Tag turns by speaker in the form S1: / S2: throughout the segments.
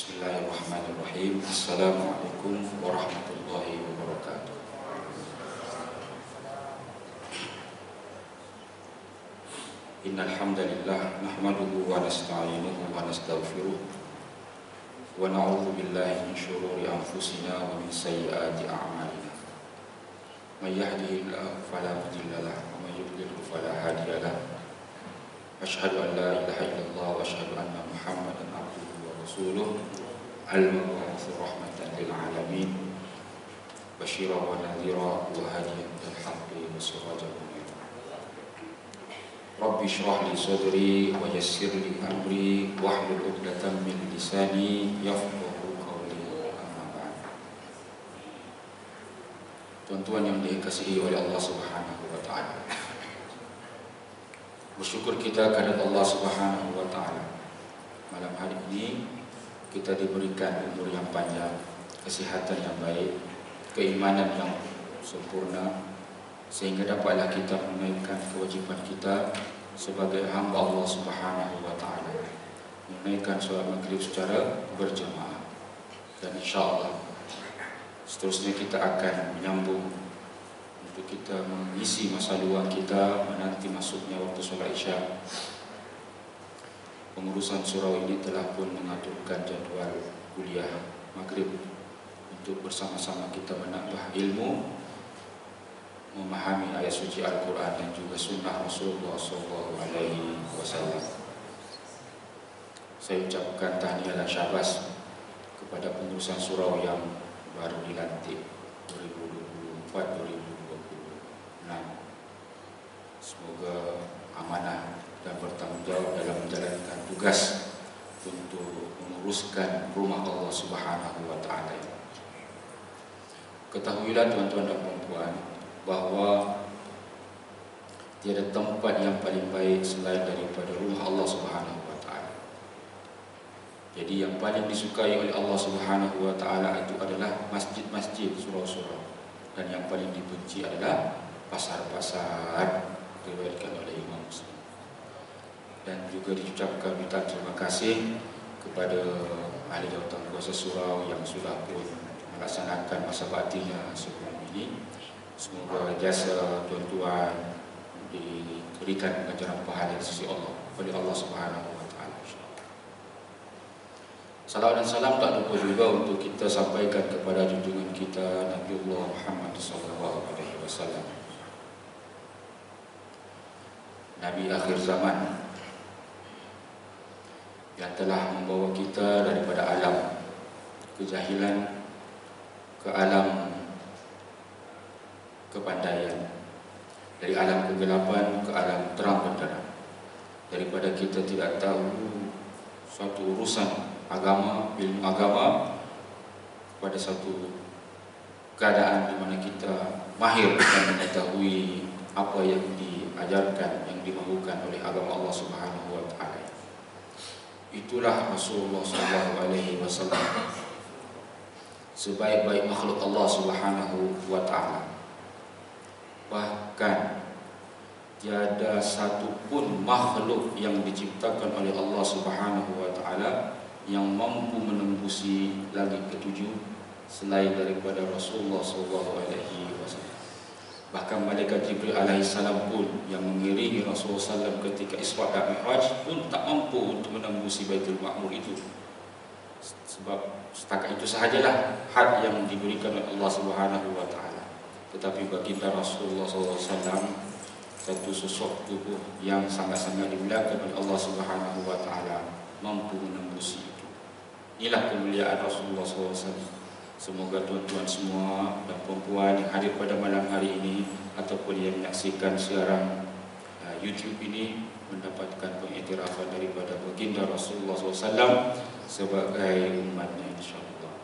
S1: Bismillahirrahmanirrahim. Assalamualaikum warahmatullahi wabarakatuh. Innal hamdalillah nahmaduhu wa nasta'inuhu wa nastaghfiruh wa na'udzu billahi min shururi anfusina wa min sayyiati a'malina. May yahdihillahu fala mudilla lahu wa may yudlil fala hadiya lahu. Asyhadu an la ilaha illallah wa asyhadu anna Muhammadan abduhu wa rasuluh al-mab'uts rahmatan lil alamin basyiran wa nadhiran wa hadiyan ilal haqqi wa sirajan munira. Rabbi shrah li sadri wa yassir li amri wahlul 'uqdatam min lisani yafqahu qawli. Amma ba'd. Tuan-tuan yang dikasihi oleh Allah Subhanahu wa taala, bersyukur kita kepada Allah Subhanahu wa taala. Malam hari ini kita diberikan umur yang panjang, kesihatan yang baik, keimanan yang sempurna, sehingga dapatlah kita menunaikan kewajiban kita sebagai hamba Allah Subhanahu wa taala, menunaikan solat maghrib secara berjemaah. Dan insyaallah seterusnya kita akan menyambung untuk kita mengisi masa luang kita menanti masuknya waktu solat Isya. Pengurusan surau ini telah pun mengaturkan jadual kuliah maghrib untuk bersama-sama kita menambah ilmu, memahami ayat suci Al-Quran dan juga sunnah Rasulullah SAW. Saya ucapkan tahniah dan syabas kepada pengurusan surau yang baru dilantik 2024-2026. Semoga amanah dan bertanggung jawab dalam menjalankan tugas untuk menguruskan rumah Allah Subhanahu wa taala. Ketahuilah tuan-tuan dan puan-puan bahwa tiada tempat yang paling baik selain daripada rumah Allah Subhanahu wa taala. Jadi yang paling disukai oleh Allah Subhanahu wa taala itu adalah masjid-masjid, surau-surau, dan yang paling dibenci adalah pasar-pasar, diriwayatkan oleh Imam Muslim. Dan juga diucapkan minta terima kasih kepada ahli jawatan kuasa surau yang sudah pun melaksanakan masa baktinya sebelum ini. Semoga jasa tuan-tuan diberikan ganjaran pahala di sisi Allah oleh Allah Subhanahu wa taala. Salawat dan salam tak lupa juga untuk kita sampaikan kepada junjungan kita Nabiullah Muhammad sallallahu alaihi wasallam, Nabi akhir zaman, yang telah membawa kita daripada alam kejahilan ke alam kepandaian, dari alam kegelapan ke alam terang benderang, daripada kita tidak tahu suatu urusan agama, ilmu agama, pada satu keadaan di mana kita mahir dan mengetahui apa yang diajarkan, yang dimahukan oleh agama Allah Subhanahu wa taala. Itulah Rasulullah SAW, sebaik-baik makhluk Allah Subhanahu wa taala. Bahkan tiada satu pun makhluk yang diciptakan oleh Allah Subhanahu wa taala yang mampu menembusi langit ketujuh selain daripada Rasulullah SAW. Bahkan malaikat Jibril alaihissalam pun yang mengiringi Rasulullah SAW ketika Isra dan Mi'raj pun tak mampu untuk menembusi Baitul Ma'mur itu. Sebab setakat itu sahajalah had yang diberikan oleh Allah Subhanahu wa taala. Tetapi baginda Rasulullah SAW satu sosok tubuh yang sangat-sangat dimuliakan oleh Allah Subhanahu wa taala mampu menembusi itu. Inilah kemuliaan Rasulullah SAW. Semoga tuan-tuan semua dan perempuan yang hadir pada malam hari ini ataupun yang menyaksikan siaran YouTube ini mendapatkan pengiktirafan daripada baginda Rasulullah SAW sebagai umatnya, insyaAllah.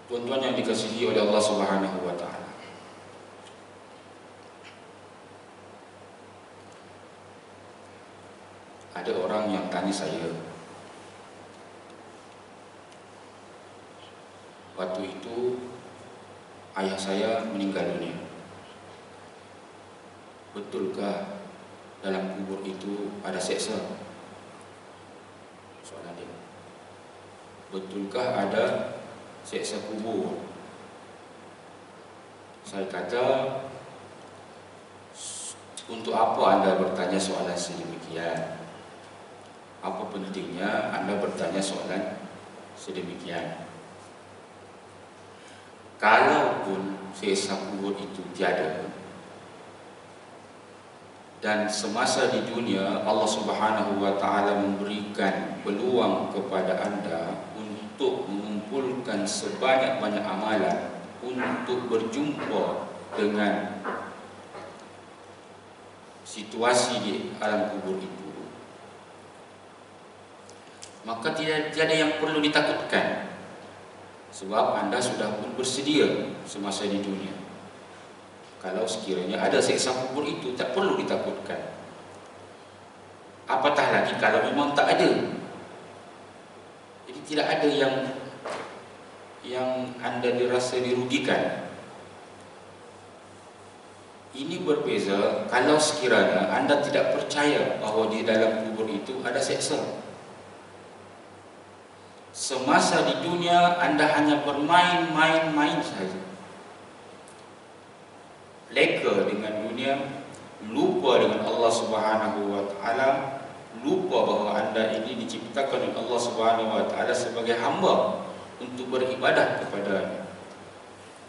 S1: Tuan-tuan yang dikasihi oleh Allah Subhanahu wa taala, ada orang yang tanya saya, waktu itu ayah saya meninggal dunia, betulkah dalam kubur itu ada seksa? Soalan dia, betulkah ada siksa kubur? Saya kata, untuk apa Anda bertanya soalan sedemikian? Apa pentingnya Anda bertanya soalan sedemikian? Kalaupun siksa kubur itu tiada, dan semasa di dunia Allah Subhanahu wa Ta'ala memberikan peluang kepada Anda untuk mengumpulkan sebanyak-banyak amalan untuk berjumpa dengan situasi di alam kubur itu, maka tiada yang perlu ditakutkan, sebab Anda sudah pun bersedia semasa di dunia. Kalau sekiranya ada siksa kubur itu, tak perlu ditakutkan. Apatah lagi kalau memang tak ada. Jadi tidak ada yang Anda dirasa dirugikan. Ini berbeza kalau sekiranya Anda tidak percaya bahawa di dalam kubur itu ada siksa. Semasa di dunia Anda hanya bermain-main saja, leka dengan dunia, lupa dengan Allah Subhanahu wa Ta'ala, lupa bahawa Anda ini diciptakan oleh Allah Subhanahu wa Ta'ala sebagai hamba untuk beribadah kepada-Nya.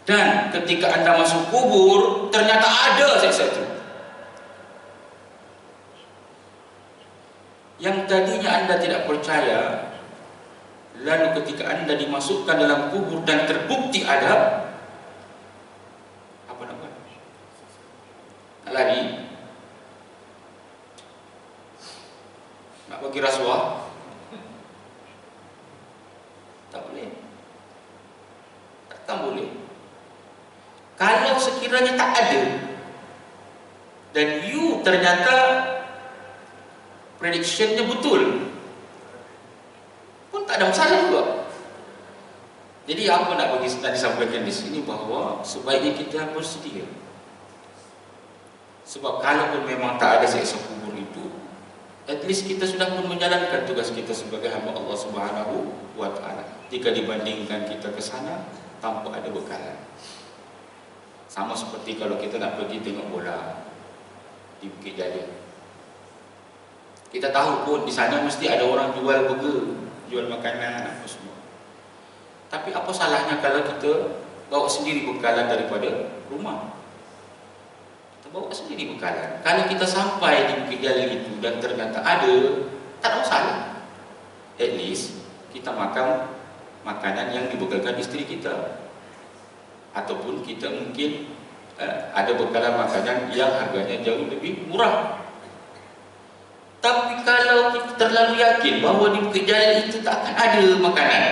S1: Dan ketika Anda masuk kubur, ternyata ada siksa itu. Yang tadinya Anda tidak percaya, lalu ketika Anda dimasukkan dalam kubur dan terbukti ada, apa nak buat? Nak lari? Nak bagi rasuah? Tak boleh. Takkan boleh. Kalau sekiranya tak ada dan you ternyata prediction-nya betul, pun tak ada masalah juga. Jadi apa nak disampaikan di sini, bahawa sebaiknya kita bersedia. Sebab kalau pun memang tak ada siksa kubur itu, at least kita sudah pun menjalankan tugas kita sebagai hamba Allah Subhanahu wa Ta'ala. Jika dibandingkan kita ke sana tanpa ada bekalan. Sama seperti kalau kita nak pergi tengok bola di Bukit Jalil. Kita tahu pun di sana mesti ada orang jual burger, jual makanan apa semua. Tapi apa salahnya kalau kita bawa sendiri bekalan daripada rumah? Kita bawa sendiri bekalan. Kalau kita sampai di Bukit Jalil itu dan ternyata ada, tak ada masalah. At least kita makan makanan yang dibekalkan isteri kita. Ataupun kita mungkin ada bekalan makanan yang harganya jauh lebih murah. Tapi kalau kita terlalu yakin bahawa di Bukit Jalil itu tak akan ada makanan,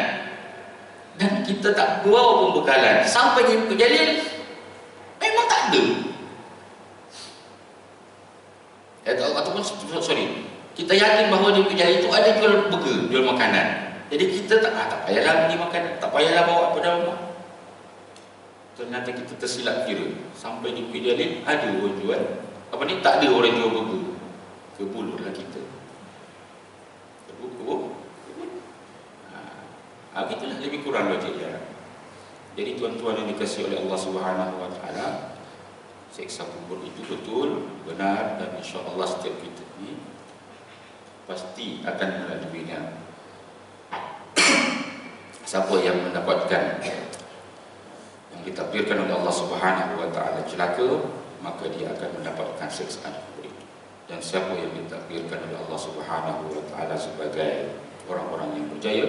S1: dan kita tak bawa pembekalan, sampai di Bukit Jalil memang tak ada. Ataupun kita yakin bahawa di Bukit Jalil itu ada jual burger, jual makanan. Jadi kita tak payahlah beli makanan, tak payahlah bawa pada rumah. Ternyata kita tersilap kira, sampai di Bukit Jalil ada orang jual tak ada orang jual burger. Kebulurlah kita. Kebul. Gitulah lebih kurang logiknya. Jadi tuan-tuan yang dikasihi oleh Allah Subhanahu wa Ta'ala, siksa kubur itu betul, benar, dan insya-Allah setiap kita ini pasti akan melaluinya. Siapa yang mendapatkan yang ditakdirkan oleh Allah Subhanahu wa Ta'ala celaka, maka dia akan mendapatkan siksaan kubur itu. Dan siapa yang ditakdirkan oleh Allah Subhanahu wa Ta'ala sebagai orang-orang yang berjaya,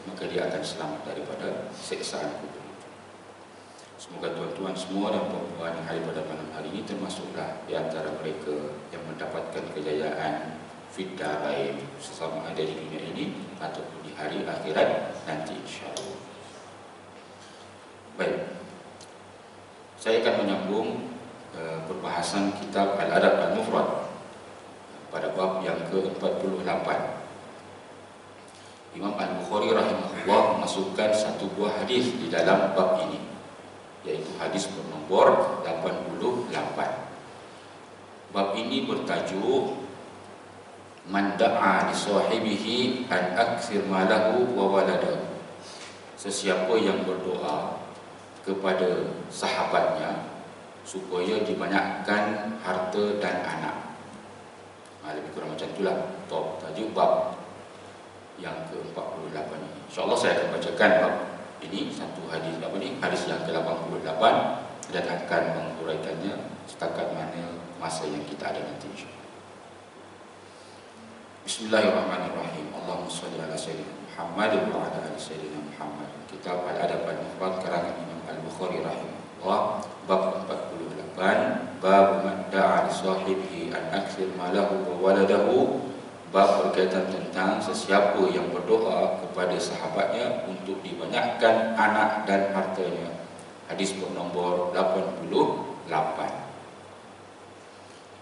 S1: maka dia akan selamat daripada siksaan kubur itu. Semoga tuan-tuan semua dan puan-puan yang hadir pada malam hari ini termasuklah di antara mereka yang mendapatkan kejayaan fid darain, sesama ada di dunia ini ataupun di hari akhirat nanti insya-Allah. Baik, saya akan menyambung perbahasan kitab Al-Adab Al-Mufrad pada bab yang ke-48. Imam Al-Bukhari rahimahullah memasukkan satu buah hadis di dalam bab ini, yaitu hadis bernomor 88. Bab ini bertajuk man da'a li sahibihi an akthir malahu wa waladahu. Sesiapa yang berdoa kepada sahabatnya supaya dibanyakkan harta dan anak. Lebih kurang macam itulah tajuk bab yang ke-48 ini. InsyaAllah saya akan bacakan bab ini, satu hadis hadis yang ke-88, dan akan menguraikannya setakat mana masa yang kita ada nanti, insyaAllah. Bismillahirrahmanirrahim. Allahumma salli ala sayyidina Muhammad wa ala ali sayyidina Muhammad. Kitab Al-Adab Al-Mufrad karangan Imam Al-Bukhari rahimahullah, bab 48, bab man da'a li sahibihi an akthir malahu wa waladahu. Bab berkaitan tentang sesiapa yang berdoa kepada sahabatnya untuk dibanyakkan anak dan hartanya. Hadis bernombor 88.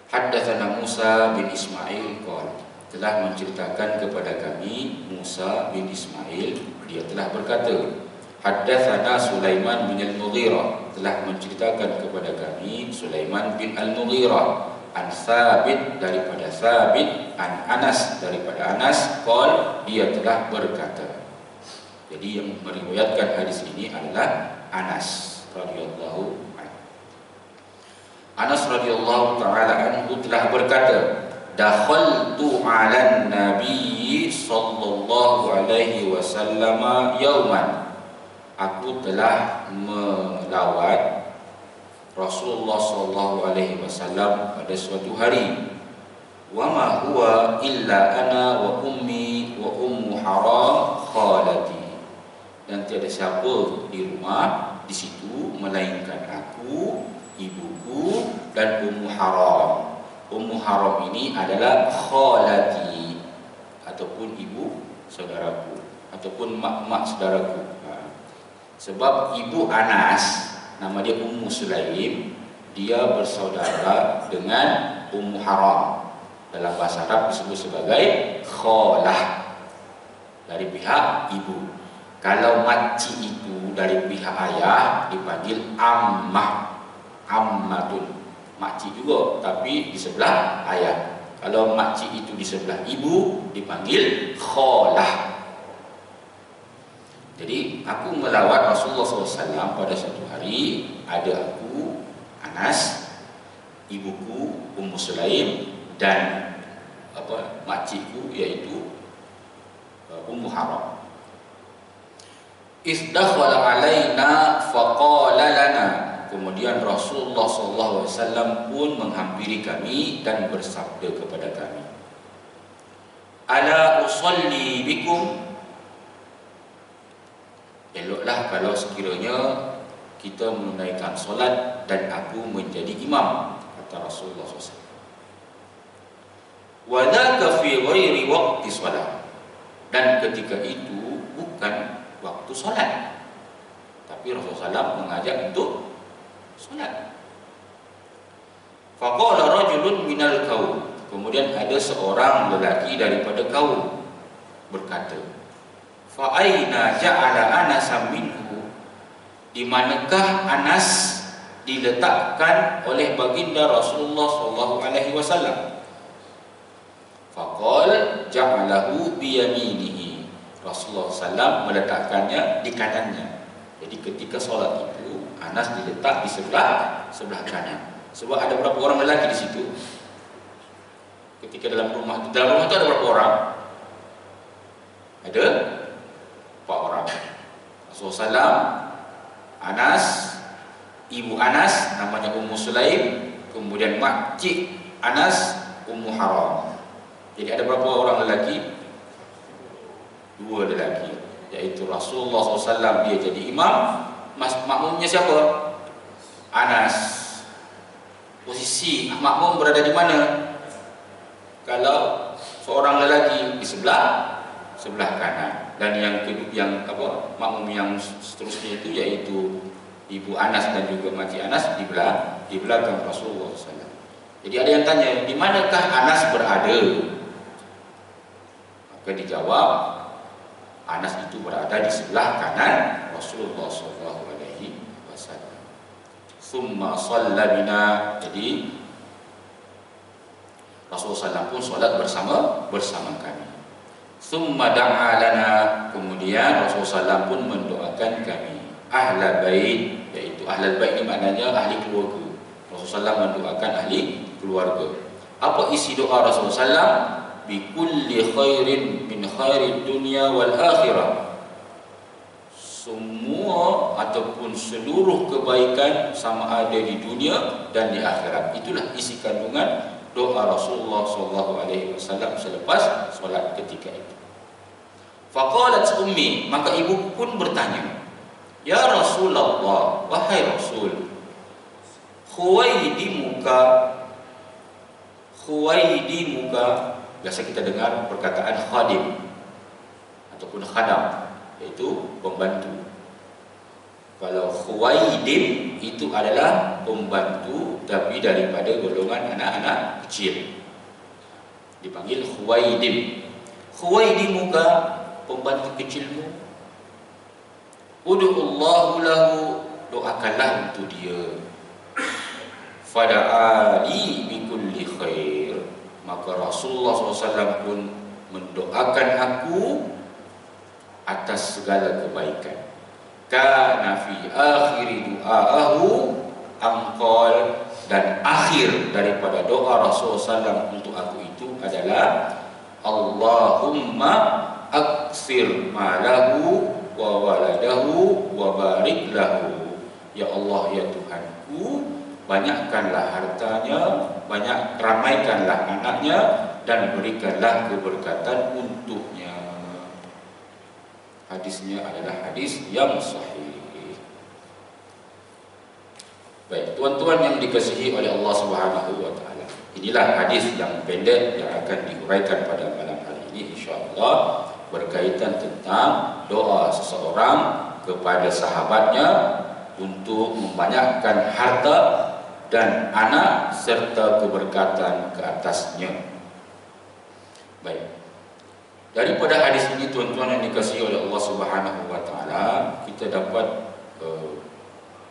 S1: Haddatsana Musa bin Ismail qala, telah menceritakan kepada kami Musa bin Ismail, dia telah berkata, haddatsana Sulaiman bin Al-Mughirah, telah menceritakan kepada kami Sulaiman bin Al-Mughirah, an Thabit, daripada Thabit, an Anas, daripada Anas, qala, dia telah berkata. Jadi yang meriwayatkan hadis ini adalah Anas radhiyallahu anhu. Anas radhiyallahu taala anhu telah berkata, dakhaltu 'alan nabiy sallallahu alaihi wasallam yauman, aku telah melawat Rasulullah sallallahu alaihi wasallam pada suatu hari. Wa ma huwa illa ana wa ummi wa ummu haram khalati, dan tiada siapa di rumah di situ melainkan aku, ibuku, dan ummu haram. Ummu haram ini adalah khalati, ataupun ibu saudaraku, ataupun mak-mak saudaraku. Sebab ibu Anas, nama dia Ummu Sulaim, dia bersaudara dengan Ummu Haram. Dalam bahasa Arab disebut sebagai khalah, dari pihak ibu. Kalau makcik itu dari pihak ayah dipanggil ammah, ammatun, makcik juga tapi di sebelah ayah. Kalau makcik itu di sebelah ibu dipanggil khalah. Jadi aku melawat Rasulullah SAW pada satu hari. Ada aku, Anas, ibuku Ummu Sulaim, dan makcikku iaitu Ummu Haram. Isdakhala alaina faqala lana, kemudian Rasulullah SAW pun menghampiri kami dan bersabda kepada kami, ala usalli bikum, eloklah kalau sekiranya kita menunaikan solat dan aku menjadi imam, kata Rasulullah SAW. Wa dzaka fi ghairi waqti solat, dan ketika itu bukan waktu solat, tapi Rasulullah SAW mengajak untuk solat. Faqala rajulun minal qaum, kemudian ada seorang lelaki daripada kaum berkata, fa aina ja'ala Anas minhu, di manakah Anas diletakkan oleh baginda Rasulullah sallallahu alaihi wasallam? Faqal ja'alahu bi yaminihi, Rasulullah sallallahu meletakkannya di kanannya. Jadi ketika solat itu Anas diletak di sebelah kanan. Sebab ada berapa orang lelaki di situ? Ketika dalam rumah itu ada berapa orang? Ada 4 orang. Rasulullah SAW, Anas, ibu Anas namanya Ummu Sulaim, kemudian makcik Anas, Ummu Haram. Jadi ada berapa orang lelaki? 2 lelaki, yaitu Rasulullah SAW, dia jadi imam, makmumnya siapa? Anas. Posisi makmum berada di mana? Kalau seorang lelaki di sebelah kanan, dan yang makmum yang seterusnya itu yaitu ibu Anas dan juga makcik Anas di belakang Rasulullah SAW. Jadi ada yang tanya, di manakah Anas berada? Maka dijawab, Anas itu berada di sebelah kanan Rasulullah SAW. Summa shalla bina, jadi Rasulullah SAW pun solat bersama kami. Summa da'a lana, kemudian Rasulullah SAW pun mendoakan kami. Ahlal bait, yaitu ahlal bait ini maknanya ahli keluarga. Rasulullah SAW mendoakan ahli keluarga. Apa isi doa Rasulullah SAW? Bi kulli khairin min khairid dunya wal akhirah. Semua ataupun seluruh kebaikan sama ada di dunia dan di akhirat. Itulah isi kandungan doa Rasulullah SAW selepas solat ketika itu. Faqalat ummi, maka ibu pun bertanya, ya Rasulullah, wahai Rasul, khuwaidimuka, biasa kita dengar perkataan khadim ataupun khadam, yaitu pembantu. Kalau khuwaidim itu adalah pembantu tapi daripada golongan anak-anak kecil, dipanggil khuwaidim. Khuwaidimuka, pembantu kecilmu. Ud'ullahu lahu, doakanlah untuk dia. Fada'ali bi kulli khair, maka Rasulullah SAW pun mendoakan aku atas segala kebaikan. Kana fi akhiri du'aahu amqal, dan akhir daripada doa Rasulullah SAW untuk aku itu adalah Allahumma aksir malahu wa waladahu wa barik lahu. Ya Allah, ya Tuhanku, banyakkanlah hartanya, ramaikanlah anaknya, dan berikanlah keberkatan untuknya. Hadisnya adalah hadis yang sahih. Baik, tuan-tuan yang dikasihi oleh Allah Subhanahu wa taala. Inilah hadis yang pendek yang akan diuraikan pada malam hari ini insya-Allah, berkaitan tentang doa seseorang kepada sahabatnya untuk membanyakkan harta dan anak serta keberkatan ke atasnya. Baik. Daripada hadis ini, tuan-tuan yang dikasihi oleh Allah Subhanahu wa taala, kita dapat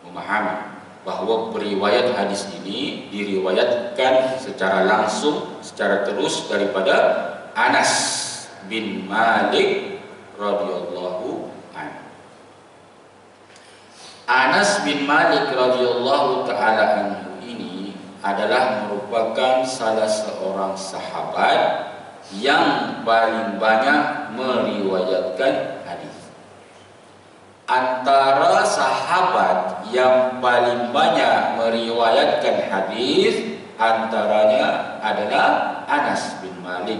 S1: memahami bahawa periwayat hadis ini diriwayatkan secara langsung, secara terus daripada Anas bin Malik radhiyallahu anhu. Anas bin Malik radhiyallahu taala anhu ini adalah merupakan salah seorang sahabat yang paling banyak meriwayatkan hadis. Antara sahabat yang paling banyak meriwayatkan hadis antaranya adalah Anas bin Malik.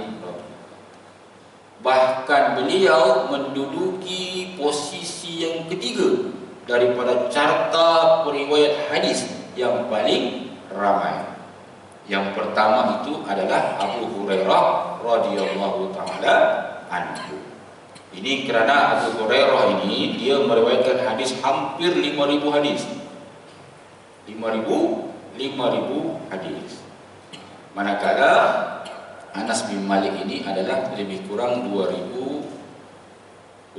S1: Bahkan beliau menduduki posisi yang ketiga daripada carta periwayat hadis yang paling ramai. Yang pertama itu adalah Abu Hurairah radhiyallahu taala anhu. Ini kerana Abu Hurairah ini dia meriwayatkan hadis hampir 5.000 hadis. 5.000 hadis. Manakala Anas bin Malik ini adalah lebih kurang 2.600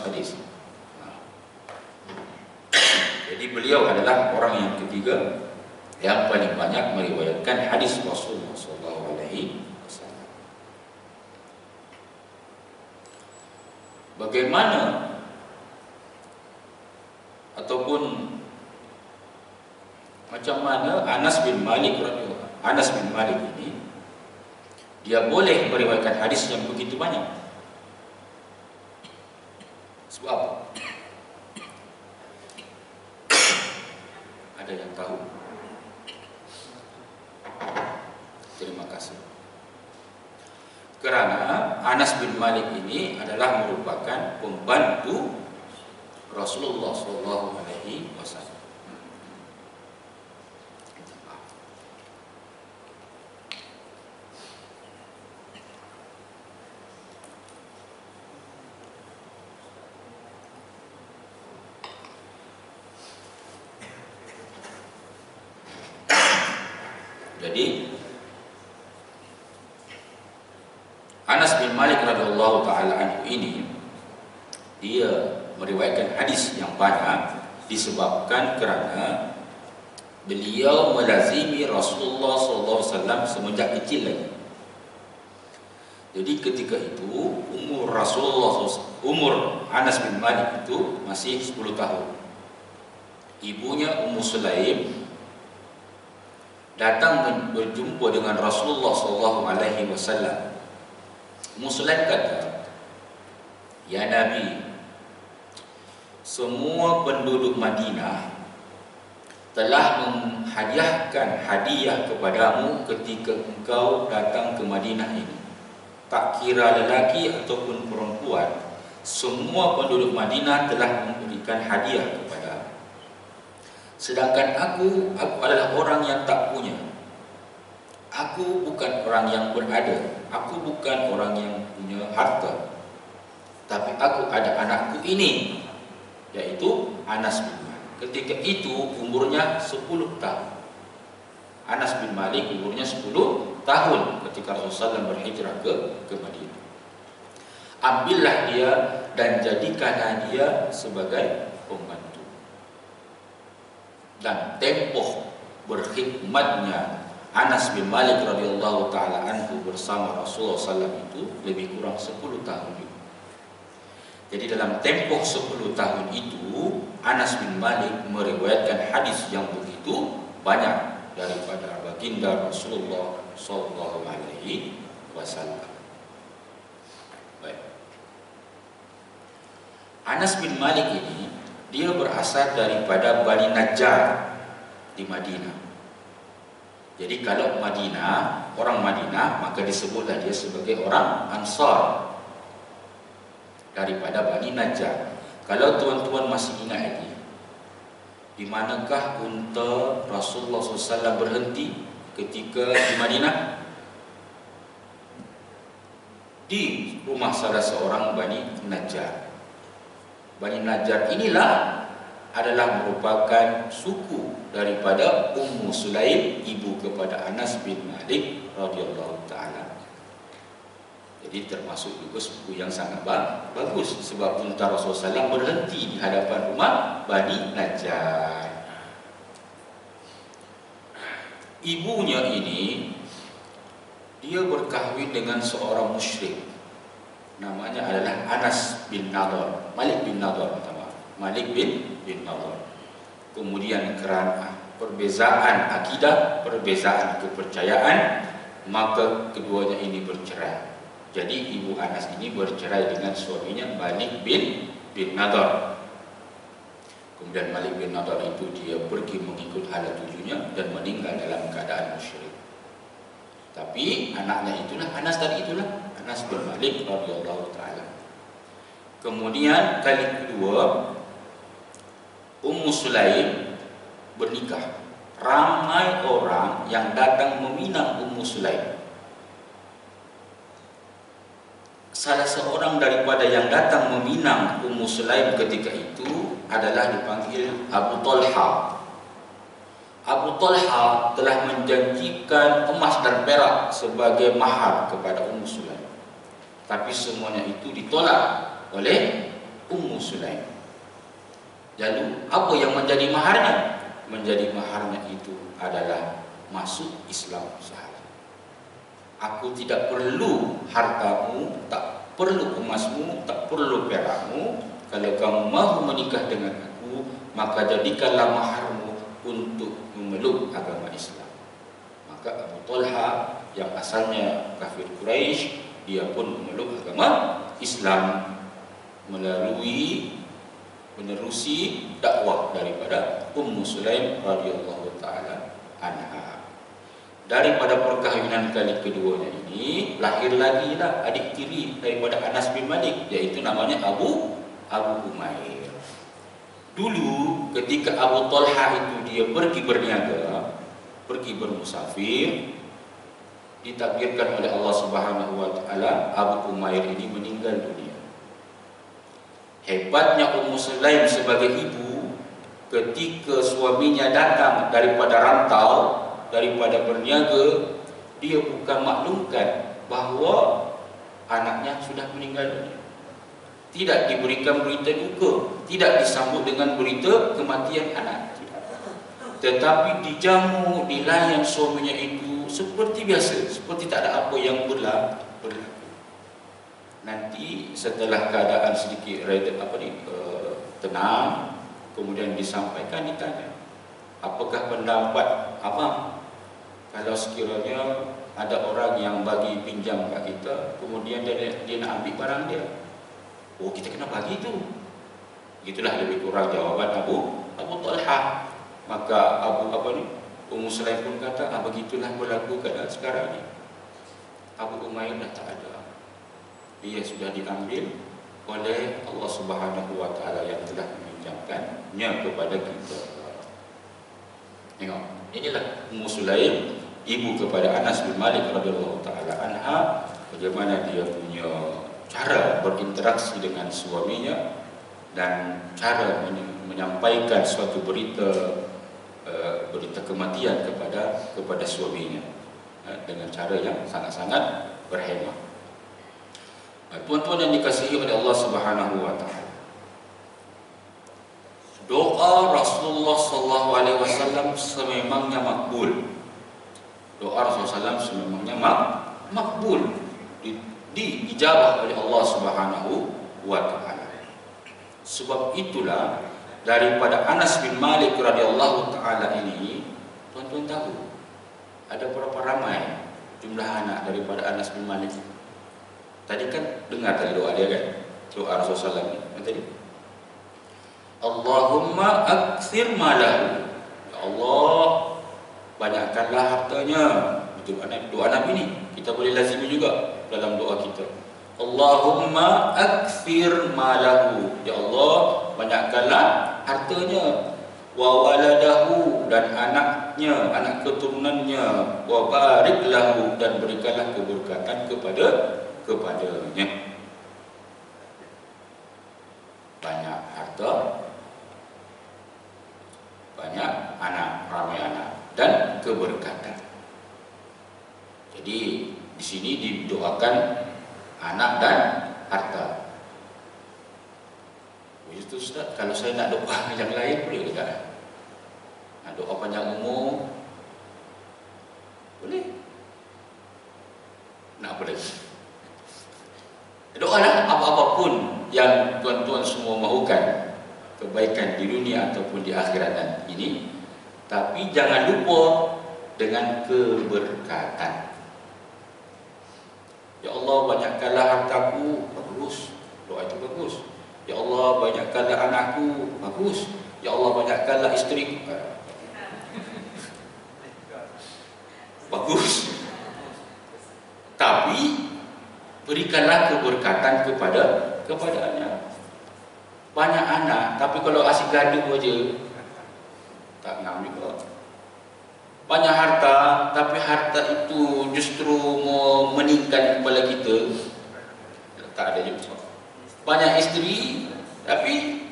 S1: hadis. Jadi beliau adalah orang yang ketiga yang paling banyak meriwayatkan hadis Rasulullah sallallahu alaihi wasallam. Bagaimana ataupun macam mana Anas bin Malik ini dia boleh meriwayatkan hadis yang begitu banyak? Sebab apa? Ada yang tahu? Terima kasih. Kerana Anas bin Malik ini adalah merupakan pembantu Rasulullah sallallahu alaihi wasallam. Jadi Anas bin Malik radhiyallahu taala anhu ini dia meriwayatkan hadis yang banyak disebabkan kerana Beliau melazimi Rasulullah SAW semenjak kecil lagi. Jadi ketika itu umur Anas bin Malik itu masih 10 tahun. Ibunya Ummu Sulaim datang berjumpa dengan Rasulullah SAW. Ummu Sulaim kata, "Ya Nabi, semua penduduk Madinah telah menghadiahkan hadiah kepadamu ketika engkau datang ke Madinah ini. Tak kira lelaki ataupun perempuan, semua penduduk Madinah telah memberikan hadiah kepadamu. Sedangkan aku adalah orang yang tak punya. Aku bukan orang yang berada, aku bukan orang yang punya harta. Tapi aku ada anakku ini, yaitu Anas bin Malik. Ketika itu umurnya 10 tahun. Anas bin Malik umurnya 10 tahun ketika Rasulullah SAW berhijrah ke Madinah. Ambillah dia dan jadikanlah dia sebagai pembantu. Dan tempoh berkhidmatnya Anas bin Malik radhiyallahu taala anhu bersama Rasulullah SAW itu lebih kurang 10 tahun juga. Jadi dalam tempoh 10 tahun itu Anas bin Malik meriwayatkan hadis yang begitu banyak daripada baginda Rasulullah sallallahu alaihi wasallam. Baik. Anas bin Malik ini dia berasal daripada Bani Najjar di Madinah. Jadi kalau Madinah, orang Madinah, maka disebutlah dia sebagai orang Ansar daripada Bani Najjar. Kalau tuan-tuan masih ingat lagi, di manakah unta Rasulullah SAW berhenti ketika di Madinah? Di rumah salah seorang Bani Najjar. Bani Najjar inilah adalah merupakan suku daripada Ummu Sulaim, ibu kepada Anas bin Malik radhiyallahu taala. Jadi termasuk juga suku yang sangat bagus, sebab unta Rasulullah SAW berhenti di hadapan rumah Bani Najjar. Ibunya ini dia berkahwin dengan seorang musyrik, namanya adalah Anas bin Nadhr, Malik bin Nadhr, Malik bin Nadhr. Kemudian kerana perbezaan akidah, perbezaan kepercayaan, maka keduanya ini bercerai. Jadi ibu Anas ini bercerai dengan suaminya Malik bin Nadhr. Kemudian Malik bin Nadhr itu dia pergi mengikut hala tujunya dan meninggal dalam keadaan musyrik. Tapi anaknya itulah Anas tadi, itulah Anas bin Malik radhiyallahu taala. Kemudian kali kedua Ummu Sulaim bernikah. Ramai orang yang datang meminang Ummu Sulaim. Salah seorang daripada yang datang meminang Ummu Sulaim ketika itu adalah dipanggil Abu Talha. Abu Talha telah menjanjikan emas dan perak sebagai mahar kepada Ummu Sulaim. Tapi semuanya itu ditolak oleh Ummu Sulaim. Lalu apa yang menjadi maharnya? Menjadi maharnya itu adalah masuk Islam sahaja. Aku tidak perlu hartamu, tak perlu emasmu, tak perlu perakmu. Kalau kamu mahu menikah dengan aku, maka jadikanlah maharmu untuk memeluk agama Islam. Maka Abu Talha yang asalnya kafir Quraisy, dia pun memeluk agama Islam menerusi dakwah daripada Ummu Sulaim radhiyallahu taala anha. Daripada perkahwinan kali keduanya ini lahir lagi lah adik tiri daripada Anas bin Malik, yaitu namanya Abu Umair. Dulu ketika Abu Talha itu dia pergi berniaga, pergi bermusafir, ditakdirkan oleh Allah Subhanahu wa taala Abu Umair ini meninggal dunia. Hebatnya Ummu Sulaim sebagai ibu, ketika suaminya datang daripada rantau, daripada berniaga, dia bukan maklumkan bahawa anaknya sudah meninggal dunia. Tidak diberikan berita duka, tidak disambut dengan berita kematian anak. tetapi dijamu, dilayan suaminya itu seperti biasa, seperti tak ada apa yang berlaku. Nanti setelah keadaan sedikit tenang, kemudian disampaikan, ditanya, apakah pendapat abang kalau sekiranya ada orang yang bagi pinjam kat kita, kemudian dia nak ambil barang dia? Oh, kita kena bagi tu. Itulah lebih kurang jawaban Abu Talha. Maka Ummu Sulaim pun kata, begitulah berlaku keadaan sekarang ni. Abu Umayyah dah tak ada. Dia sudah diambil oleh Allah Subhanahu wa taala yang telah meminjamkannya kepada kita. Tengok, inilah Ummu Sulaim, ibu kepada Anas bin Malik radhiyallahu taala anha, bagaimana dia punya cara berinteraksi dengan suaminya dan cara menyampaikan suatu berita kematian kepada suaminya dengan cara yang sangat-sangat berhemah. Tuan-tuan yang dikasihi oleh Allah Subhanahu wa taala, doa Rasulullah sallallahu alaihi wasallam sememangnya makbul. Doa Rasulullah SAW sememangnya makbul, diijabah oleh Allah Subhanahu wa taala. Sebab itulah daripada Anas bin Malik radhiyallahu taala ini, tuan-tuan tahu ada berapa ramai jumlah anak daripada Anas bin Malik? Tadi kan dengar tadi doa dia kan? Doa Rasulullah SAW tadi. Allahumma aktsir malahu. Ya Allah, banyakkanlah hartanya. Itu doa Nabi ni. Kita boleh lazimi juga dalam doa kita. Allahumma aktsir malahu. Ya Allah, banyakkanlah hartanya. Wa waladahu, dan anaknya, anak keturunannya. Wa barik lahu, dan berikanlah keberkatan kepadanya. Banyak harta, banyak anak, ramai anak, dan keberkatan. Jadi di sini didoakan anak dan harta. Itu Ustaz, kalau saya nak doa yang lain boleh tak? Nak doa panjang umur boleh? Nak apa lagi? Doalah apa-apapun yang tuan-tuan semua mahukan, kebaikan di dunia ataupun di akhirat nanti ini. Tapi jangan lupa dengan keberkatan. Ya Allah, banyakkanlah hartaku, bagus. Doa itu bagus. Ya Allah, banyakkanlah anakku, bagus. Ya Allah, banyakkanlah isteriku, bagus. Tapi berikanlah keberkatan kepadanya. Banyak anak, tapi kalau asyik gaduh aja, tak ngam juga. Banyak harta, tapi harta itu justru meninggikan kepala kita, tak ada juga. Banyak isteri, tapi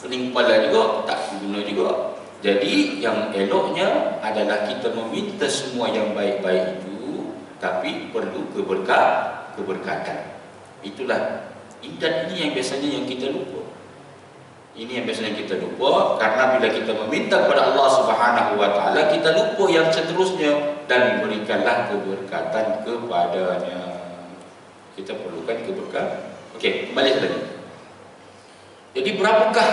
S1: pening kepala juga, tak guna juga. Jadi yang eloknya adalah kita meminta semua yang baik-baik itu, tapi perlu keberkatan. Itulah, dan ini yang biasanya yang kita lupa. Ini yang biasanya kita lupa, karena bila kita meminta kepada Allah Subhanahu wa taala, kita lupa yang seterusnya, dan berikanlah keberkatan kepadanya. Kita perlukan keberkatan. Okey, kembali lagi. Jadi berapakah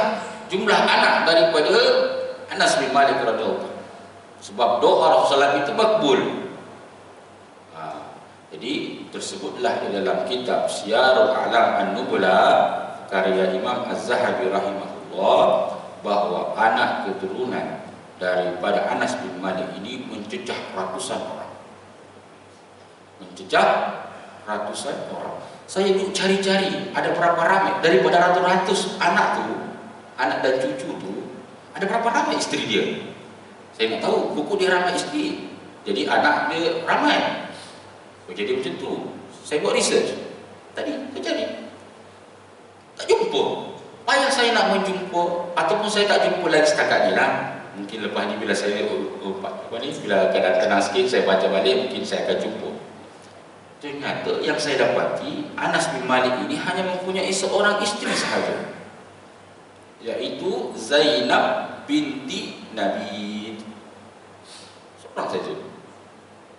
S1: jumlah anak daripada Anas bin Malik radhiyallahu anhu? Sebab doa Rasulullah itu makbul. Jadi tersebutlah di dalam kitab Syiarul A'lam An-Nubla karya Imam Az-Zahabi rahimahullah, bahwa anak keturunan daripada Anas bin Malik ini mencecah ratusan orang. Mencecah ratusan orang. Saya dulu cari-cari ada berapa ramai daripada ratus-ratus anak tu, anak dan cucu tu, ada berapa ramai isteri dia. Saya nak tahu, buku dia ramai isteri, jadi anak dia ramai. Jadi macam tu. Saya buat research tadi, saya cari, tak jumpa. Payah saya nak menjumpa, ataupun saya tak jumpa lagi setakat ni lah. Mungkin lepas ni bila saya bila keadaan tenang sikit, saya baca balik, mungkin saya akan jumpa. Ternyata yang saya dapati, Anas bin Malik ini hanya mempunyai seorang isteri sahaja, iaitu Zainab binti Nabi. Seorang saja.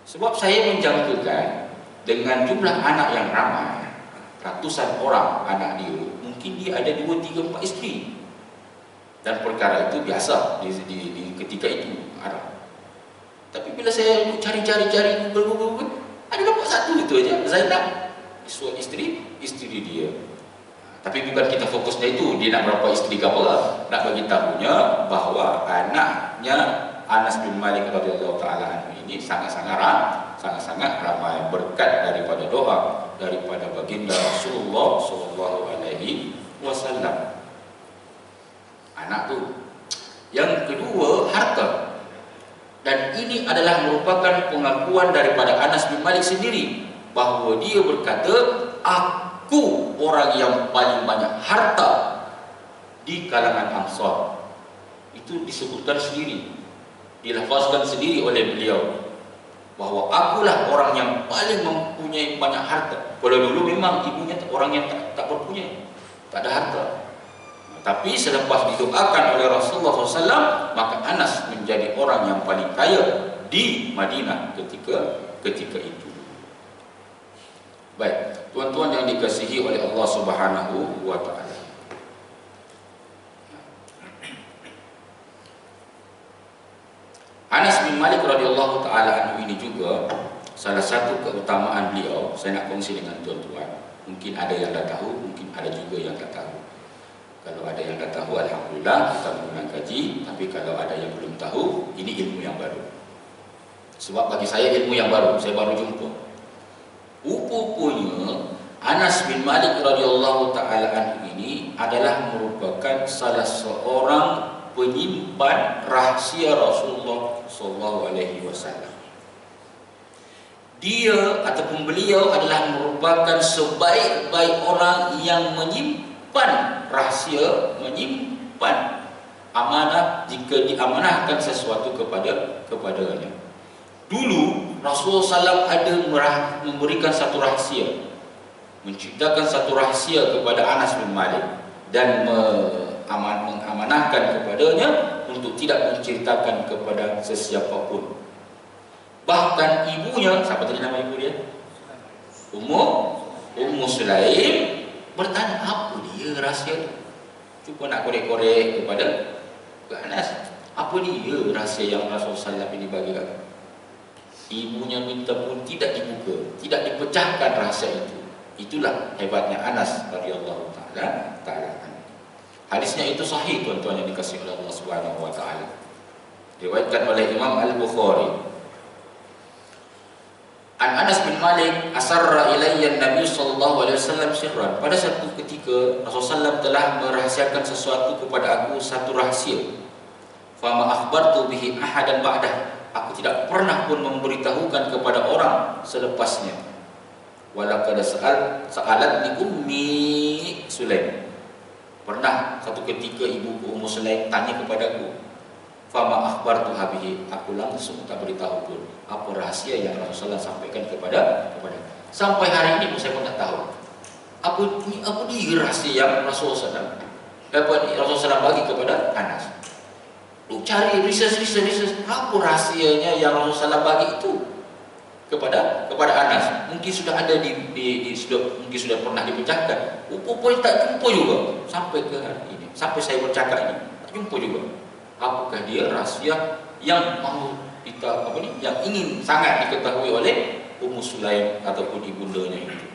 S1: Sebab saya menjangkakan dengan jumlah anak yang ramai, ratusan orang anak dia, mungkin dia ada 2, 3, 4 isteri. Dan perkara itu biasa di ketika itu ada. Tapi bila saya cari Google, ada dapat satu itu aja, Zainab, isteri dia. Tapi bukan kita fokusnya itu, dia nak berapa isteri ke apa. Nak bagi tahunya bahawa anaknya Anas bin Malik radhiyallahu taala ini sangat-sangat ramai berkat daripada doa daripada baginda Rasulullah sallallahu alaihi wasallam. Anak tu. Yang kedua, harta. Dan ini adalah merupakan pengakuan daripada Anas bin Malik sendiri bahawa dia berkata, aku orang yang paling banyak harta di kalangan Ansar. Itu disebutkan sendiri, dilafazkan sendiri oleh beliau bahawa akulah orang yang paling mempunyai banyak harta. Kalau dulu memang ibunya orang yang tak berpunya, tak ada harta. Tapi selepas didoakan oleh Rasulullah SAW, maka Anas menjadi orang yang paling kaya di Madinah ketika itu. Baik, tuan-tuan yang dikasihi oleh Allah Subhanahu wa taala. Anas bin Malik radhiyallahu taala anhu ini juga salah satu keutamaan beliau, saya nak kongsi dengan tuan-tuan. Mungkin ada yang dah tahu, mungkin ada juga yang tak tahu. Kalau ada yang dah tahu, alhamdulillah, kita mengulang kaji. Tapi kalau ada yang belum tahu, ini ilmu yang baru. Sebab bagi saya ilmu yang baru, saya baru jumpa. Rupanya Anas bin Malik radhiyallahu taala anhu ini adalah merupakan salah seorang penyimpan rahsia Rasulullah sallallahu alaihi wasallam. Dia ataupun beliau adalah merupakan sebaik-baik orang yang menyimpan rahsia, menyimpan amanah jika diamanahkan sesuatu kepadanya. Dulu Rasulullah SAW ada memberikan satu rahsia, menciptakan satu rahsia kepada Anas bin Malik dan mengamanahkan kepadanya untuk tidak menceritakan kepada sesiapa pun. Bahkan ibunya, siapa tadi nama ibu dia? Ummu Sulaim bertanya, apa dia rahsia itu? Cuba nak korek-korek kepada Anas, apa dia rahsia yang Rasulullah SAW ini bagi kamu? Ibunya minta pun tidak dibuka, tidak dipecahkan rahsia itu. Itulah hebatnya Anas radhiyallahu taala. Hadisnya itu sahih, tuan-tuan yang dikasihi oleh Allah Subhanahu wa taala. Diriwayatkan oleh Imam Al-Bukhari. An Anas bin Malik asarra ilayya Nabi sallallahu alaihi wasallam sirran. Pada satu ketika Rasulullah SAW telah merahsiakan sesuatu kepada aku, satu rahsia. Fama akhbartu bihi ahadan ba'dah. Aku tidak pernah pun memberitahukan kepada orang selepasnya. Walaqad sa'alat li ummi Sulaim. Pernah satu ketika ibuku Ummu Sulaim tanya kepadaku, fama akhbartu bihi. Aku langsung tak beritahu pun apa rahsia yang Rasulullah sampaikan kepada. Sampai hari ini pun saya pun tak tahu apa dia rahsia yang Rasulullah SAW bagi kepada Anas. Lu cari research apa rahsianya yang Rasulullah bagi itu kepada Anas. Mungkin sudah ada mungkin sudah pernah dipecahkan. Rupanya tak jumpa juga sampai ke hari ini. Sampai saya bercakap ini tak jumpa juga. Apakah dia rahsia yang mahu kita yang ingin sangat diketahui oleh Ummu Sulaim ataupun ibundanya itu.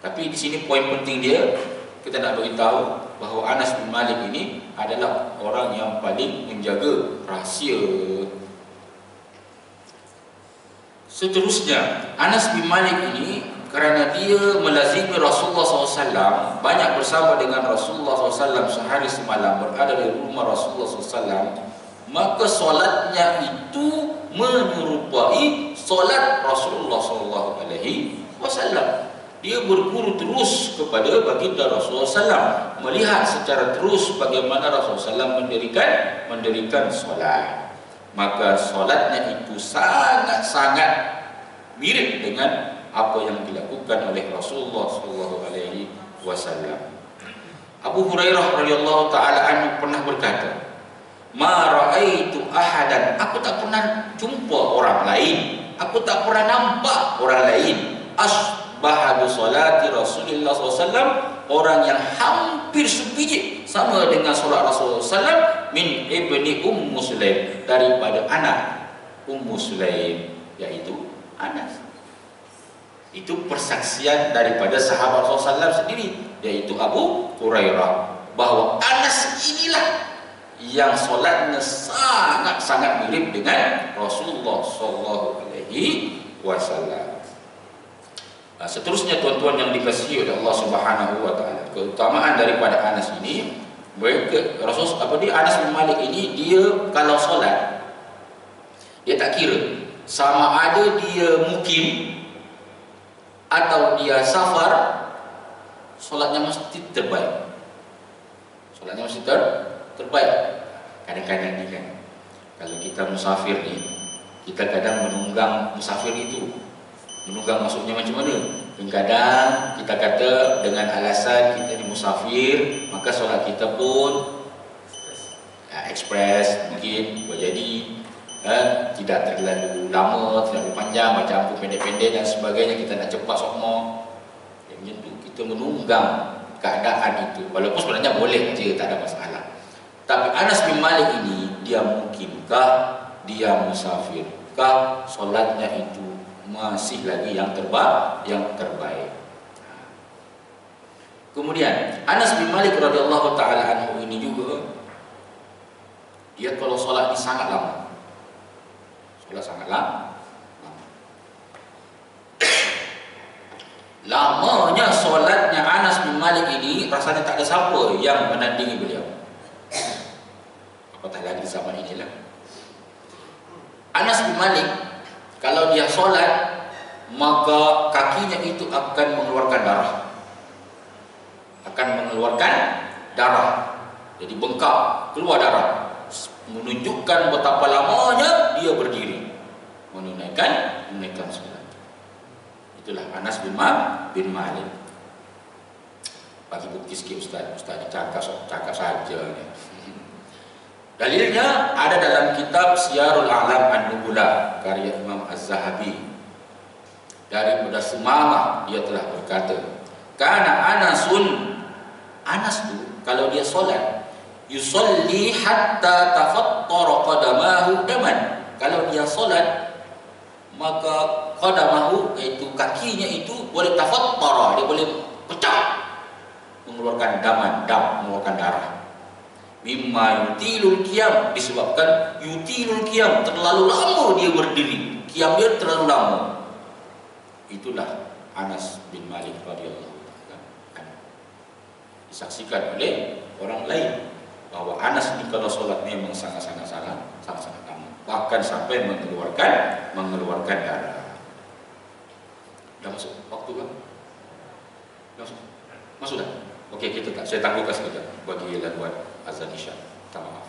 S1: Tapi di sini poin penting dia, kita nak beritahu bahawa Anas bin Malik ini adalah orang yang paling menjaga rahsia. Seterusnya, Anas bin Malik ini kerana dia melazimi Rasulullah SAW, banyak bersama dengan Rasulullah SAW sehari semalam, berada di rumah Rasulullah SAW, maka solatnya itu menyerupai solat Rasulullah SAW. Dia berguru terus kepada baginda Rasulullah SAW, melihat secara terus bagaimana Rasulullah SAW mendirikan solat. Maka solatnya itu sangat-sangat mirip dengan apa yang dilakukan oleh Rasulullah SAW. Abu Hurairah radhiyallahu taala anhu pernah berkata, "Ma ra'aitu ahadan," aku tak pernah jumpa orang lain, aku tak pernah nampak orang lain, asbaha bi salati Rasulillah SAW, orang yang hampir sebiji sama dengan solat Rasulullah SAW, min ibni Ummu Sulaim, daripada anak Ummu Sulaim, yaitu Anas. Itu persaksian daripada sahabat Rasulullah SAW sendiri, yaitu Abu Hurairah, bahwa Anas inilah yang solatnya sangat-sangat mirip dengan Rasulullah SAW. Seterusnya tuan-tuan yang dikasihi oleh Allah Subhanahu wa taala, keutamaan daripada Anas ini, mereka Anas bin Malik ini, dia kalau solat dia tak kira sama ada dia mukim atau dia safar, solatnya mesti terbaik. Solatnya mesti terbaik. Kadang-kadang ni kan, kalau kita musafir ni, kita kadang menunggang musafir itu. Menunggang maksudnya macam mana? Kadang kita kata dengan alasan kita ni musafir, maka solat kita pun ekspres mungkin berjadi tidak terlalu lama, terlalu panjang, macam ampun pendek-pendek dan sebagainya. Kita nak cepat semua. Macam tu kita menunggang keadaan itu, walaupun sebenarnya boleh je, tak ada masalah. Tapi Anas bin Malik ini, dia mungkinkah, dia musafirkah, solatnya itu masih lagi yang terbaik. Kemudian Anas bin Malik radhiyallahu taala anhu ini juga, dia kalau solat ni sangat lama. Solat sangat lama. Lamanya solatnya Anas bin Malik ini, rasanya tak ada siapa yang menandingi beliau. Apatah lagi di zaman inilah. Anas bin Malik kalau dia solat, maka kakinya itu akan mengeluarkan darah. Akan mengeluarkan darah. Jadi bengkak, keluar darah, menunjukkan betapa lamanya dia berdiri menunaikan solat. Itulah Anas bin Malik. Bagi bukti sikit Ustaz cakap saja ni. Dalilnya ada dalam kitab Siyarul A'lam An-Nubula karya Imam Az-Zahabi. Daripada Sumamah, dia telah berkata, "Kana Anas tu kalau dia solat, yusalli hatta tafattara qadamahu daman." Kalau dia solat, maka qadamahu, iaitu kakinya itu boleh tafattara, dia boleh pecah, mengeluarkan mengeluarkan darah. Mimma yutilul qiyam, disebabkan yutilul qiyam, terlalu lama dia berdiri, qiyam dia terlalu lama. Itulah Anas bin Malik radhiyallahu anhu. Disaksikan oleh orang lain bahwa Anas ini kalau solat memang sangat-sangat lama, bahkan sampai mengeluarkan darah. Dah masuk waktu kan? Masuk dah? Okey, saya tangguhkan sekejap bagi laluan azan isya. Minta maaf.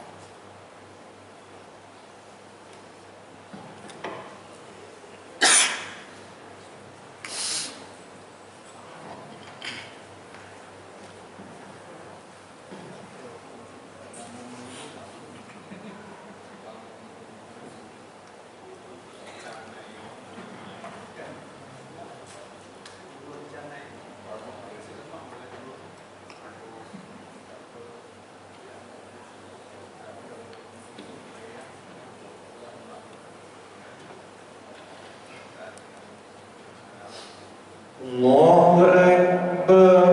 S2: Allahu Akbar,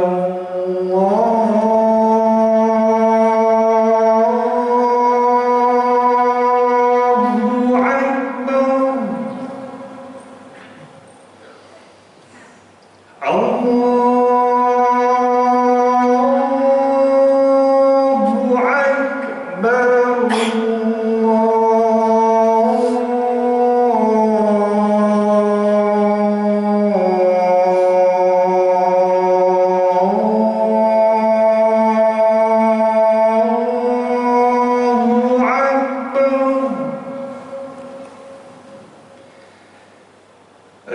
S2: Allahu Akbar, Allahu Akbar.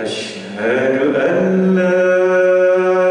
S2: أشهد أن لا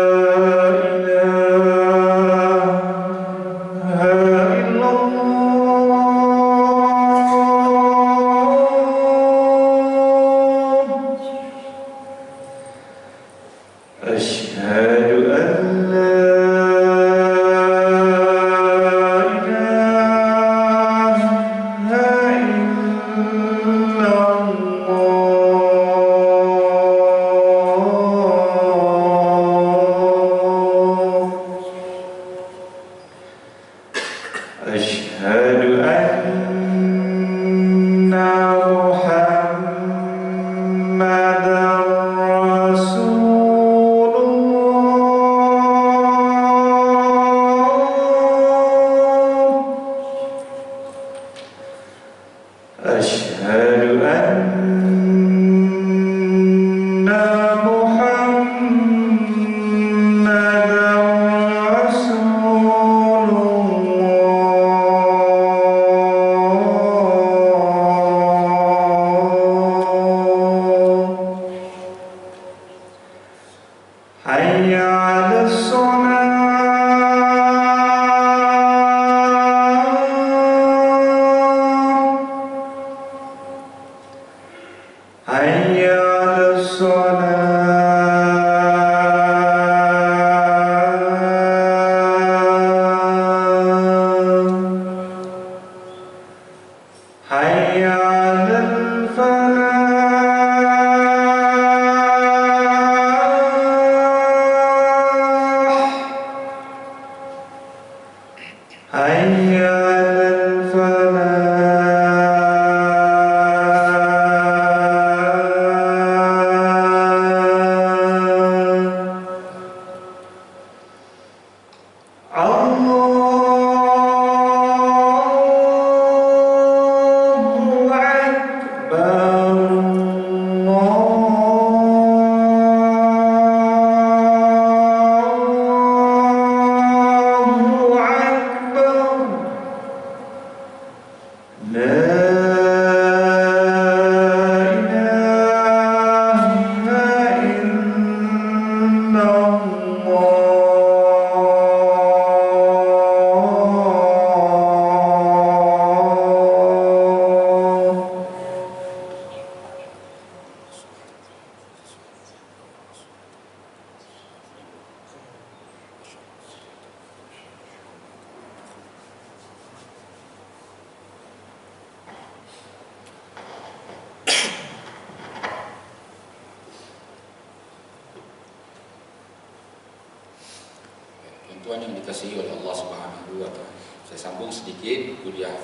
S1: Tuan yang dikasihi oleh Allah Subhanahu wa Ta'ala, saya sambung sedikit kuliah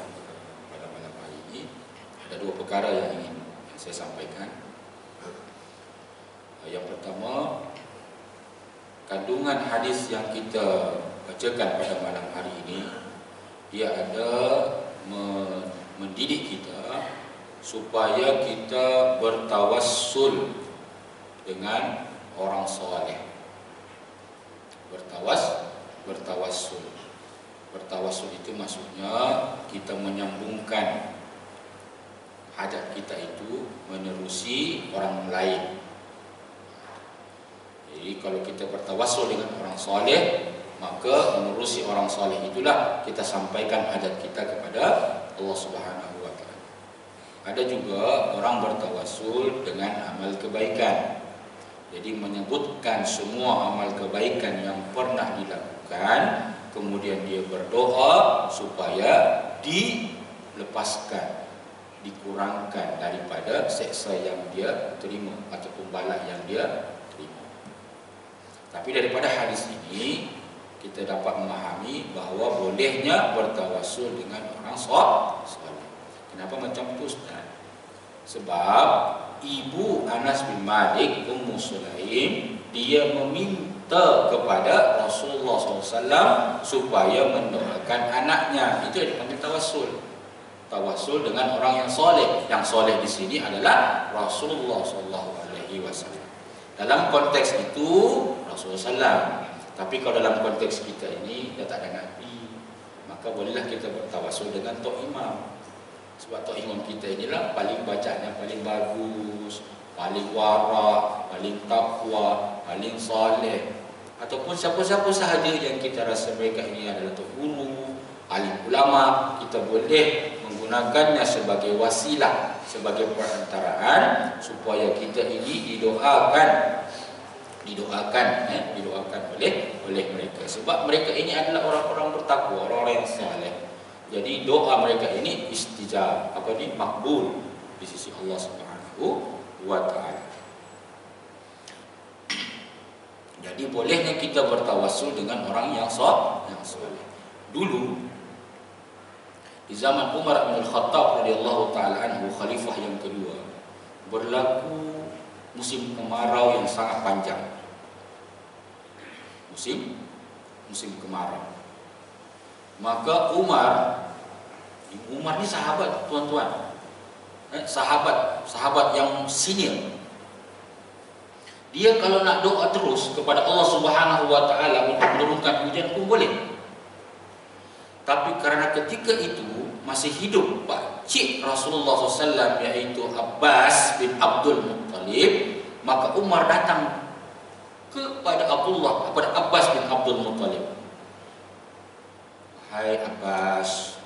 S1: pada malam hari ini. Ada dua perkara yang ingin saya sampaikan. Yang pertama, kandungan hadis yang kita bacakan pada malam hari ini, dia ada mendidik kita supaya kita bertawassul dengan orang soleh. Bertawassul itu maksudnya kita menyambungkan hajat kita itu menerusi orang lain. Jadi kalau kita bertawassul dengan orang soleh, maka menerusi orang soleh itulah kita sampaikan hajat kita kepada Allah Subhanahu wa Ta'ala. Ada juga orang bertawassul dengan amal kebaikan. Jadi menyebutkan semua amal kebaikan yang pernah dilakukan, kemudian dia berdoa supaya dilepaskan, dikurangkan daripada seksa yang dia terima ataupun bala yang dia terima. Tapi daripada hadis ini kita dapat memahami bahawa bolehnya bertawassul dengan orang soleh. Kenapa macam itu, Ustaz? Sebab ibu Anas bin Malik, Ummu Sulaim, dia meminta kepada Rasulullah SAW supaya mendoakan anaknya. Itu yang dipanggil tawassul. Tawassul dengan orang yang soleh. Yang soleh di sini adalah Rasulullah SAW. Dalam konteks itu Rasulullah SAW. Tapi kalau dalam konteks kita ini dah tak ada Nabi, maka bolehlah kita bertawassul dengan Tok Imam. Sebab Tok Imam kita inilah paling bacanya paling bagus, paling warak, paling takwa, paling soleh. Ataupun siapa-siapa sahaja yang kita rasa mereka ini adalah Tok Guru, alim ulama, kita boleh menggunakannya sebagai wasilah, sebagai perantaraan supaya kita ini didoakan didoakan oleh mereka, sebab mereka ini adalah orang-orang bertakwa, orang-orang yang saleh. Jadi doa mereka ini istijab, makbul di sisi Allah Subhanahu wa taala. Jadi bolehnya kita bertawassul dengan orang yang saleh. Dulu di zaman Umar bin Al-Khattab radhiyallahu taala anhu, khalifah yang kedua, berlaku musim kemarau yang sangat panjang. Musim kemarau. Maka Umar ni sahabat, tuan-tuan. Sahabat yang senior. Dia kalau nak doa terus kepada Allah Subhanahu wa taala untuk menurunkan hujan pun boleh. Tapi kerana ketika itu masih hidup Pak Cik Rasulullah SAW, iaitu Abbas bin Abdul Muttalib, maka Umar datang kepada Abbas bin Abdul Muttalib. Hai Abbas,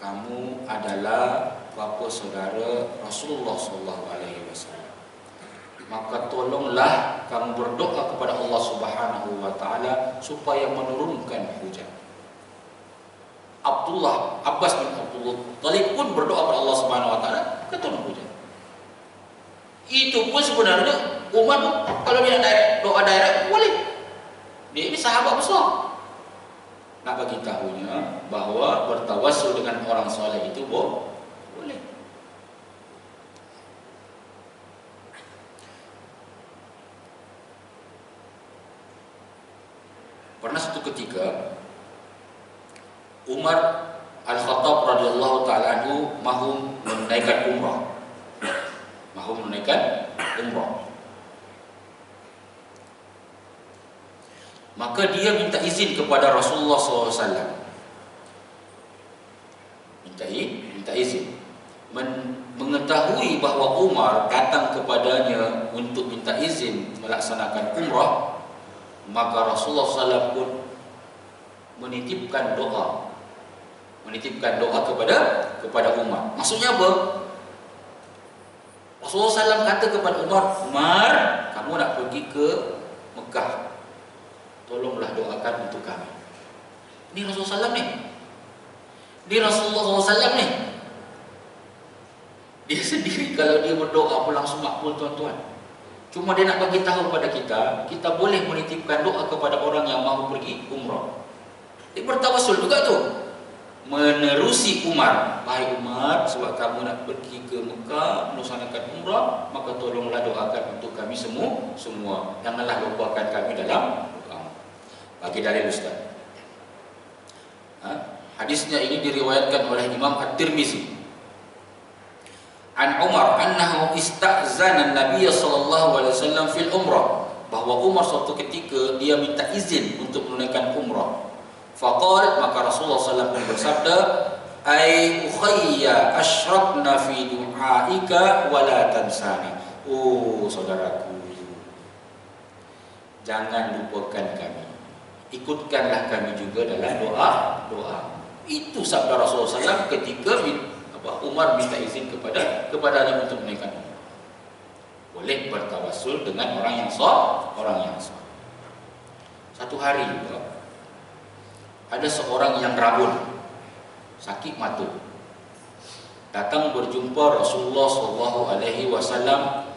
S1: kamu adalah bapa saudara Rasulullah SAW. Maka tolonglah kamu berdoa kepada Allah Subhanahu wa taala supaya menurunkan hujan. Abbas bin Abdul Muttalib pun berdoa kepada Allah Subhanahu wa taala, turun hujan. Itu pun sebenarnya Umar pun kalau dia doa direct boleh. Dia ini sahabat besar. Nak bagi tahunya bahawa bertawassul dengan orang soleh itu boleh. Pernah satu ketika Umar Al-Khattab radhiyallahu taala anhu mahu menunaikan umrah. Maka dia minta izin kepada Rasulullah SAW. Minta izin. Mengetahui bahawa Umar datang kepadanya untuk minta izin melaksanakan umrah, maka Rasulullah SAW pun menitipkan doa kepada Umar. Maksudnya apa? Rasulullah SAW kata kepada Umar, kamu nak pergi ke Mekah, tolonglah doakan untuk kami. Ini Rasulullah SAW ni. Dia sendiri kalau dia berdoa pun langsung makbul, tuan-tuan. Cuma dia nak bagi tahu kepada kita boleh menitipkan doa kepada orang yang mahu pergi umrah. Dia bertawassul juga tu, menerusi Umar. Wahai Umar, sebab kamu nak pergi ke Mekah melaksanakan umrah, maka tolonglah doakan untuk kami semua. Janganlah lupakan kami dalam doa. Bagi dalil Ustaz. Hadisnya ini diriwayatkan oleh Imam At-Tirmizi. An Umar annahu ista'zana Nabi sallallahu alaihi wasallam fil umrah, bahwa Umar suatu ketika dia minta izin untuk menunaikan umrah. Faqal, maka Rasulullah sallallahu alaihi wasallam bersabda, ai ukhayya asyrakna fi du'aika wa la tansani. Oh saudaraku, jangan lupakan kami, ikutkanlah kami juga dalam doa. Itu sabda Rasulullah SAW ketika Umar minta izin kepadanya untuk menunaikan umrah. Boleh bertawassul dengan orang yang saleh. Satu hari juga ada seorang yang rabun, sakit mata, datang berjumpa Rasulullah SAW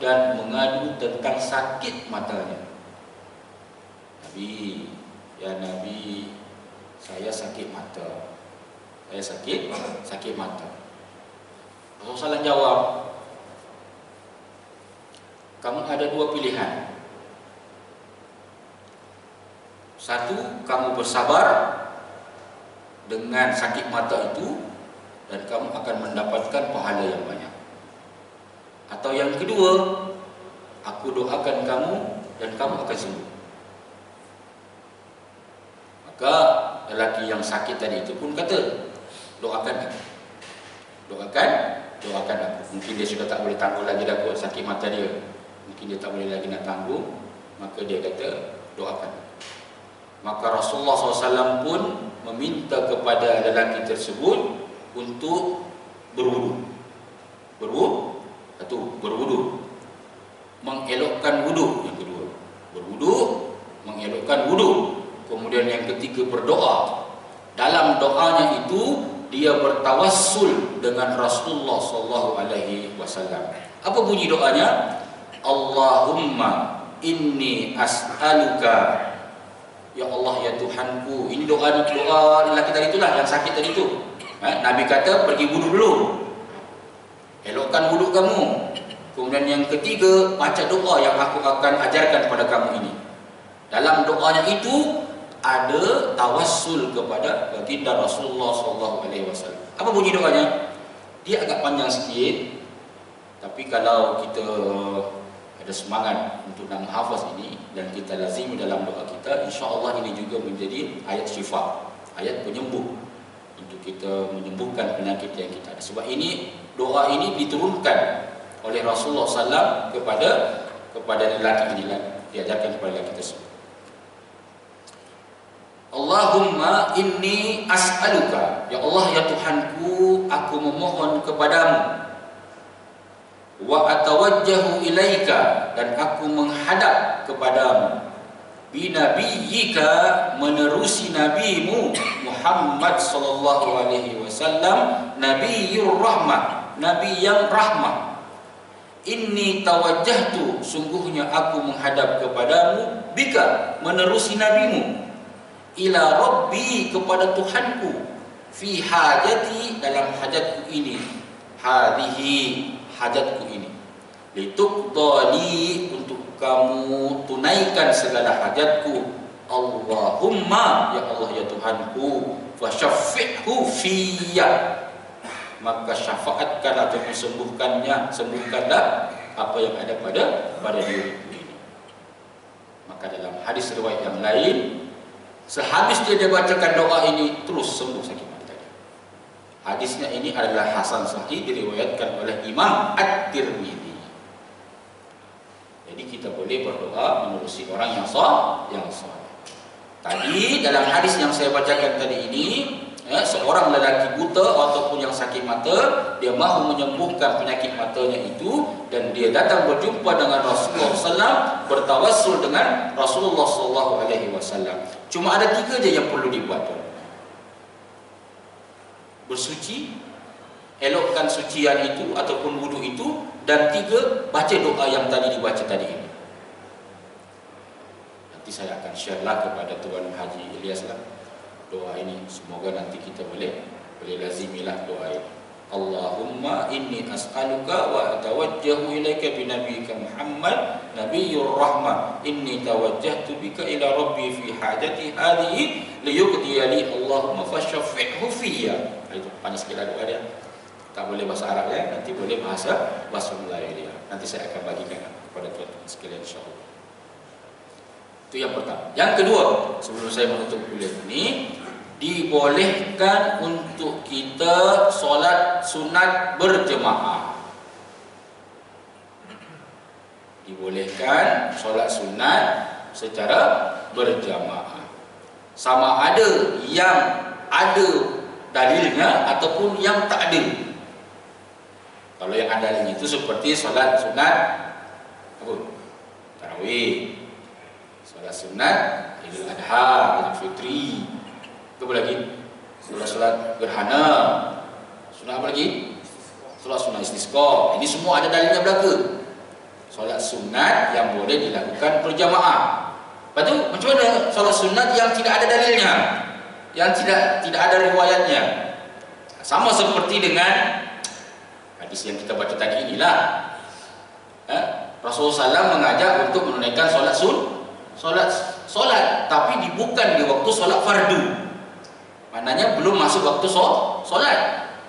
S1: dan mengadu tentang sakit matanya. Nabi, saya sakit mata. Rasulullah SAW jawab, kamu ada dua pilihan. Satu, kamu bersabar dengan sakit mata itu dan kamu akan mendapatkan pahala yang banyak. Atau yang kedua, aku doakan kamu dan kamu akan sembuh. Maka lelaki yang sakit tadi itu pun kata, doakan aku. Mungkin dia sudah tak boleh tangguh lagi dah kot sakit mata dia. Mungkin dia tak boleh lagi nak tangguh. Maka dia kata, doakan. Maka Rasulullah SAW pun meminta kepada lelaki tersebut untuk berwudu. Berwudu. Mengelokkan wudu. Yang kedua, berwudu wudhu. Kemudian yang ketiga berdoa. Dalam doanya itu dia bertawassul dengan Rasulullah sallallahu alaihi wasallam. Apa bunyi doanya? Allahumma inni as'aluka, ya Allah ya Tuhanku. Ini doa lelaki tadi itulah yang sakit tadi itu. Nabi kata pergi wudhu dulu, elokkan wudhu kamu. Kemudian yang ketiga, baca doa yang aku akan ajarkan kepada kamu ini. Dalam doanya itu ada tawassul kepada baginda Rasulullah sallallahu alaihi wasallam. Apa bunyi doanya? Dia agak panjang sikit, tapi kalau kita ada semangat untuk nak menghafaz ini dan kita lazimi dalam doa kita, insya-Allah ini juga menjadi ayat syifa, ayat penyembuh untuk kita menyembuhkan penyakit yang kita ada. Sebab ini doa ini diturunkan oleh Rasulullah SAW kepada lelaki ini, diajarkan kepada lelaki tersebut. Allahumma inni as'aluka, ya Allah ya Tuhanku, aku memohon kepadamu. Wa atawajjahu ilaika, dan aku menghadap kepadamu. Binabiyyika, menerusi nabimu Muhammad sallallahu alaihi wasallam, nabiyyur rahmah, nabi yang rahmah. Inni tawajjahtu, sungguhnya aku menghadap kepadamu, bika, menerusi nabimu, ila rabbi, kepada Tuhanku, fi hajati, dalam hajatku ini, hadhihi, hajatku ini, lituqdali, untuk kamu tunaikan segala hajatku. Allahumma, ya Allah ya Tuhanku, fasyaffi'hu fiyya, maka syafaatkan atau sembuhkanlah apa yang ada pada diriku ini. Maka dalam hadis riwayat yang lain, sehabis dia bacakan doa ini, terus sembuh sakit mata dia. Hadisnya ini adalah hasan sahih, diriwayatkan oleh Imam At-Tirmidzi. Jadi kita boleh berdoa menerusi orang yang saleh. Tadi dalam hadis yang saya bacakan tadi ini, seorang lelaki buta ataupun yang sakit mata, dia mahu menyembuhkan penyakit matanya itu, dan dia datang berjumpa dengan Rasulullah SAW, bertawassul dengan Rasulullah SAW. Cuma ada 3 je yang perlu dibuat. Bersuci, elokkan sucian itu ataupun wudhu itu, dan 3, baca doa yang tadi dibaca tadi ini. Nanti saya akan share lah kepada Tuan Haji Ilyas lah doa ini. Semoga nanti kita boleh lazimilah doa ini. Allahumma inni as'aluka wa atawajjahu ilaika bi nabiyyika Muhammad nabiyyur rahmah, inni tawajjahtu bika ila rabbi fi hajati hadhihi liyuqdiya li, Allahumma fasyaffi'hu fiyya. Itu panjang sekali doa dia. Tak boleh bahasa Arab ya, nanti boleh bahasa Melayu dia. Nanti saya akan bagikan kepada tuan-tuan sekalian insya-Allah. Itu yang pertama. Yang kedua, sebelum saya menutup kuliah ini, dibolehkan untuk kita solat sunat berjemaah. Dibolehkan solat sunat secara berjamaah. Sama ada yang ada dalilnya ataupun yang tak ada. Kalau yang ada dalilnya itu seperti solat sunat apa? Tarawih, solat sunat Idul Adha, Idul Fitri. Apa lagi? Solat gerhana. Sunat apa lagi? Solat sunat istisqa. Ini semua ada dalilnya belaka. Solat sunat yang boleh dilakukan berjamaah. Lepas tu macam mana solat sunat yang tidak ada dalilnya, yang tidak ada riwayatnya? Sama seperti dengan hadis yang kita baca tadi inilah. Rasulullah SAW mengajak untuk menunaikan solat, tapi bukan di waktu solat fardu. Maknanya belum masuk waktu solat,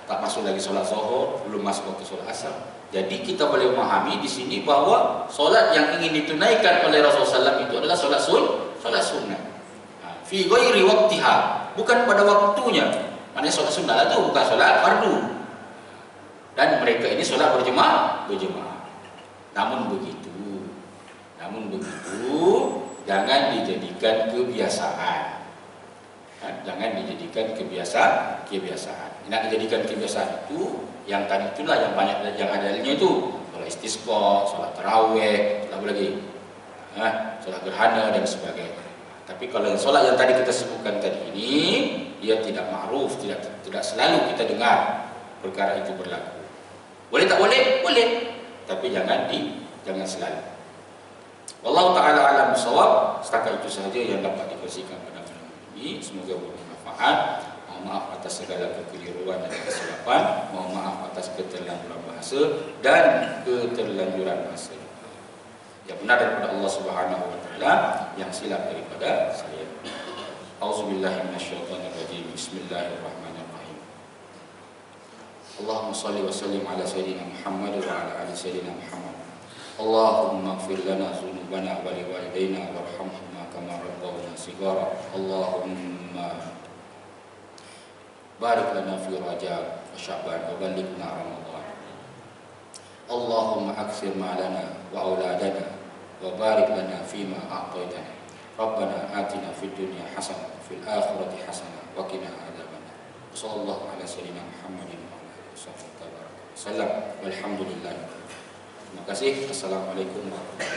S1: tak masuk lagi solat zuhur, belum masuk waktu solat asar. Jadi kita boleh memahami di sini bahawa solat yang ingin ditunaikan oleh Rasulullah SAW itu adalah solat sunnah. Fi ghairi waqtiha, bukan pada waktunya. Maknanya solat sunnah itu bukan solat fardu. Dan mereka ini solat berjemaah. Namun begitu, jangan dijadikan kebiasaan. Jangan dijadikan kebiasaan. Nak dijadikan kebiasaan itu, yang tadi itulah yang banyak yang ada dalilnya itu. Solat istisqa, solat tarawih, apa lagi? Solat gerhana dan sebagainya. Tapi kalau yang solat yang tadi kita sebutkan tadi ini, dia tidak ma'ruf, tidak selalu kita dengar perkara itu berlaku. Boleh tak boleh? Boleh. Tapi jangan selalu. Wallahu ta'ala alam bisawab. Setakat itu sahaja yang dapat dikongsikan pada malam ini. Semoga bermanfaat. Mohon maaf atas segala kekeliruan dan kesilapan. Mohon maaf atas keterlanjuran bahasa dan keterlanjuran masa. Yang benar daripada Allah Subhanahu wa taala, yang silap daripada saya. Auzubillahi minasyaitonirrajim. Bismillahirrahmanirrahim. Allahumma shalli wa sallim ala sayyidina Muhammad wa ala ali sayyidina Muhammad. Allahumma ighfir lana dzunubana wa liwalidayna warhamhuma kama rabbawna shighara. Allahumma barik lana fi Rajab wa Sya'ban wa ballighna Ramadan. Allahumma akthir ma'lana wa auladana wa barik lana fima a'taytana. Rabbana atina fid dunya hasanah wa fil akhirati hasanah wa qina adzabannar. Sallallahu ala sayyidina Muhammadin wa ala alihi wasallam. Walhamdulillah. Terima kasih. Assalamualaikum warahmatullahi wabarakatuh.